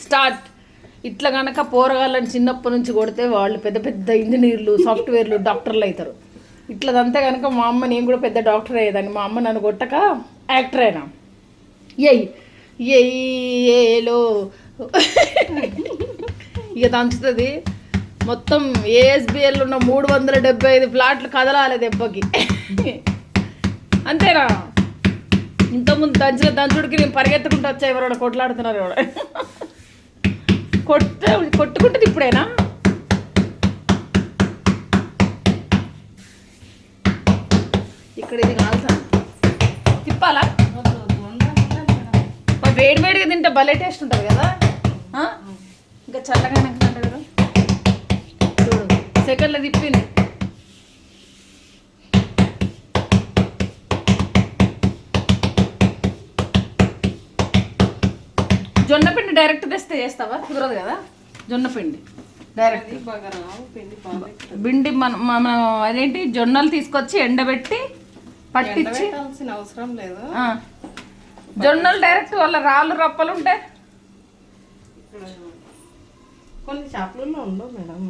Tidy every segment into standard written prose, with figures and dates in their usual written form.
Start. ఇట్లా కనుక పోరగాళ్ళని చిన్నప్పటి నుంచి కొడితే వాళ్ళు పెద్ద పెద్ద ఇంజనీర్లు, సాఫ్ట్వేర్లు, డాక్టర్లు అవుతారు. ఇట్లదంతా కనుక మా అమ్మ, నేను కూడా పెద్ద డాక్టర్ అయ్యేదాన్ని. మా అమ్మ నన్ను కొట్టక యాక్టర్ అయినా. ఏలో ఇక దంచుతుంది మొత్తం. ఏఎస్బిఎల్ ఉన్న 375 ఫ్లాట్లు కదలాలి దెబ్బకి. అంతేనా? ఇంతకుముందు దంచుడికి నేను పరిగెత్తుకుంటూ వచ్చా. ఎవరైనా కొట్లాడుతున్నారు, ఎవడ కొట్టుకుంటుంది ఇప్పుడేనా? ఇక్కడ ఇది కాలుతాను, తిప్పాలా? వేడి వేడిగా తింటే భలే టేస్ట్ ఉంటుంది కదా. ఇంకా చల్లగా అంటే కదా. చూడు సెకండ్లో తిప్పింది. జొన్నపిండి డైరెక్ట్ తెస్తే చేస్తావా? కుదరదు కదా జొన్నపిండి డైరెక్ట్. పిండి మనం అదేంటి జొన్నలు తీసుకొచ్చి ఎండబెట్టి పట్టించి అవసరం లేదు. జొన్నలు డైరెక్ట్ వాళ్ళ రాళ్ళు రప్పలు ఉంటాయి. కొన్ని షాపులలో ఉండవు మేడం.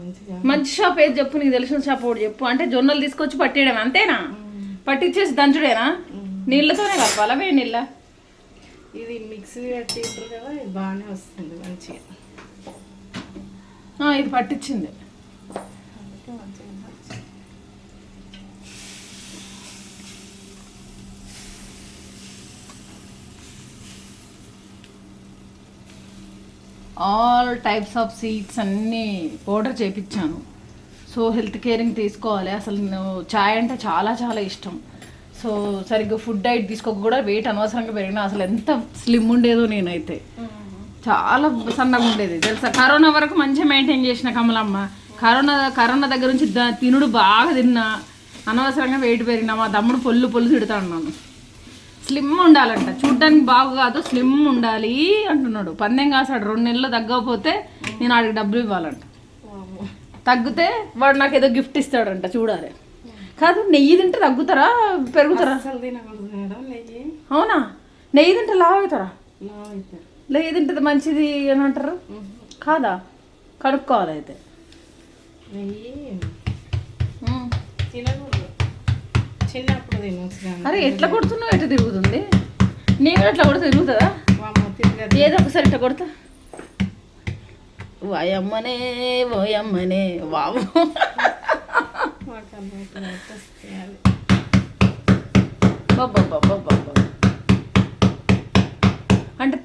మంచి షాప్ ఏది చెప్పు, నీకు తెలిసిన షాప్ ఒకటి చెప్పు. అంటే జొన్నలు తీసుకొచ్చి పట్టేయడం అంతేనా? పట్టించేసి దంచుడేనా? నీళ్ళతోనే కలపాలా? వేడి నీళ్ళ? ఇది మిక్సీ పెట్టి కదా, ఇది బాగానే వస్తుంది మంచిగా. ఇది పట్టించింది. ఆల్ టైప్స్ ఆఫ్ సీడ్స్ అన్నీ ఆర్డర్ చేయించాను. సో హెల్త్ కేరింగ్ తీసుకోవాలి. అసలు చాయ్ అంటే చాలా చాలా ఇష్టం. సో సరిగ్గా ఫుడ్ డైట్ తీసుకోక కూడా వెయిట్ అనవసరంగా పెరిగినా. అసలు ఎంత స్లిమ్ ఉండేదో నేనైతే. చాలా సన్నగా ఉండేది తెలుసా. కరోనా వరకు మంచిగా మెయింటైన్ చేసిన కమలమ్మ. కరోనా దగ్గర నుంచి తినుడు బాగా తిన్నా, అనవసరంగా వెయిట్ పెరిగినా. మా తమ్ముడు పొల్లు తిడతాడు నన్ను. స్లిమ్ ఉండాలంట, చూడ్డానికి బాగు కాదు, స్లిమ్ ఉండాలి అంటున్నాడు. పందెం కాసాడు 2 నెలలు తగ్గకపోతే నేను ఆడికి డబ్బులు ఇవ్వాలంట. తగ్గితే వాడు నాకు ఏదో గిఫ్ట్ ఇస్తాడంట, చూడాలి. కాదు, నెయ్యి తింటే తగ్గుతారా పెరుగుతారా? అవునా? నెయ్యి తింటే లావు అవుతారా? నెయ్యి తింటే మంచిది అని అంటారు కాదా? కనుక్కోవాలి అయితే. అరే ఎట్లా కొడుతున్నావు? ఎట్లా తిరుగుతుంది? నేను ఎట్లా కొడితే తిరుగుతుందా? ఏదో ఒకసారి ఇట్లా కొడతా. వాయమ్మనే ఓయమ్మనే బాబు. అంటే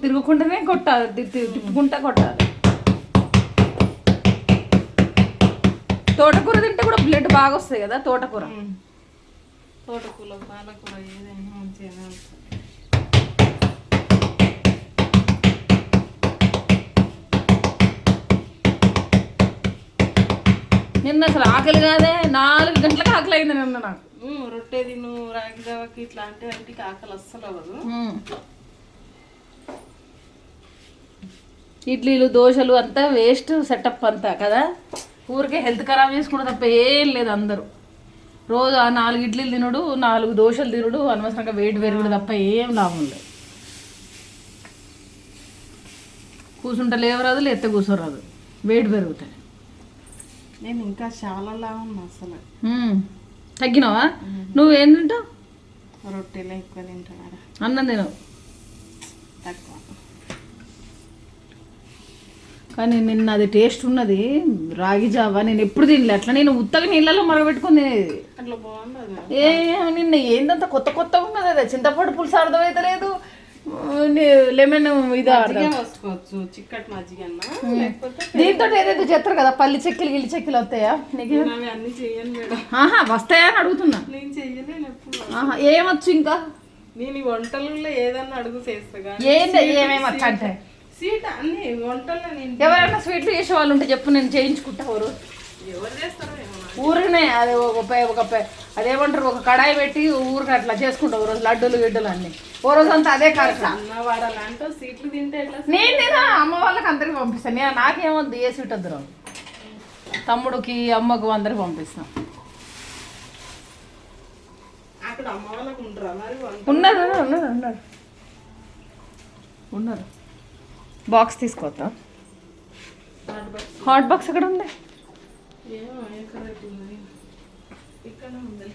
తిరుగుకుంటేనే కొట్టాలి, తిప్పుకుంటా కొట్టాలి. తోటకూర తింటే కూడా బ్లడ్ బాగా వస్తాయి కదా. తోటకూర పాలకూర ఏదైనా మంచిగా. నిన్న అసలు ఆకలి కాదే, 4 గంటలకు ఆకలి అయింది నిన్న నాకు. రొట్టె తిను, రాగి జావకి ఇట్లాంటి వాటికి ఆకలి అస్సలు అవ్వదు. ఇడ్లీలు, దోశలు అంతా వేస్ట్ సెటప్ అంతా కదా. ఊరికే హెల్త్ ఖరాబ్ చేసుకుంటే తప్ప ఏం లేదు. అందరూ రోజు 4 ఇడ్లీలు తినడు, 4 దోశలు తినడు, అనవసరంగా వెయిట్ పెరుగుడు తప్ప ఏం లాభం లేదు. కూర్చుంటే లేవరాదు, లేస్తే కూర్చోరాదు, వెయిట్ పెరుగుతాయి. నేను ఇంకా చాలా లాగా ఉన్నా అసలు. తగ్గినావా? నువ్వు ఏం తింటావు? రొట్టెలు ఎక్కువ తింటాను. అన్నం తినవు? తక్కువ. కానీ నిన్న అది టేస్ట్ ఉన్నది రాగి జావా. నేను ఎప్పుడు తినలే అట్లా. నేను ఉత్తగా నీళ్ళలో మరగబెట్టుకుని తినేది. అట్లా బాగుండదు. నిన్న ఏందంత కొత్త ఉన్నది. అదే చింతపండు పులుసు అర్థమైతలేదు, లెమన్ ఇది వేసుకోవచ్చు, చిక్కటి మజ్జిగ. దీంతో ఏదైతే చేస్తారు కదా, పల్లి చెక్కలు గిల్లి చెక్కలు వస్తాయా నీకు? అన్ని చెయ్యను మేడం. వస్తాయా అని అడుగుతున్నా. నేను చెయ్యలేను ఎప్పుడు. ఏమొచ్చు ఇంకా? నేను ఈ వంటలలో ఏదన్నా అడుగు చేస్తా. ఏమేమొచ్చు అంటే స్వీట్ అన్ని వంటల్లో. ఎవరైనా స్వీట్లు చేసే వాళ్ళు ఉంటే చెప్పు, నేను చేయించుకుంటా. ఎవరు చేస్తారో ఊరినే అది ఒక అదేమంటారు, ఒక కడాయి పెట్టి ఊరికి అట్లా చేసుకుంటావు. రోజు లడ్డూలు గిడ్డలు అన్ని ఓ రోజు అంతా అదే కార్యక్రమం. స్వీట్లు తింటే నేను అమ్మ వాళ్ళకి అందరికి పంపిస్తాను. నాకేమొద్దు, ఏ స్వీట్ వద్దు. తమ్ముడికి, అమ్మకు అందరికి పంపిస్తాం. ఉన్నారు. బాక్స్ తీసుకోవద్దా? హాట్ బాక్స్ ఎక్కడ ఉంది? ఏమో ఎక్కడ పెట్టింది ఇక్కడ ఉంది.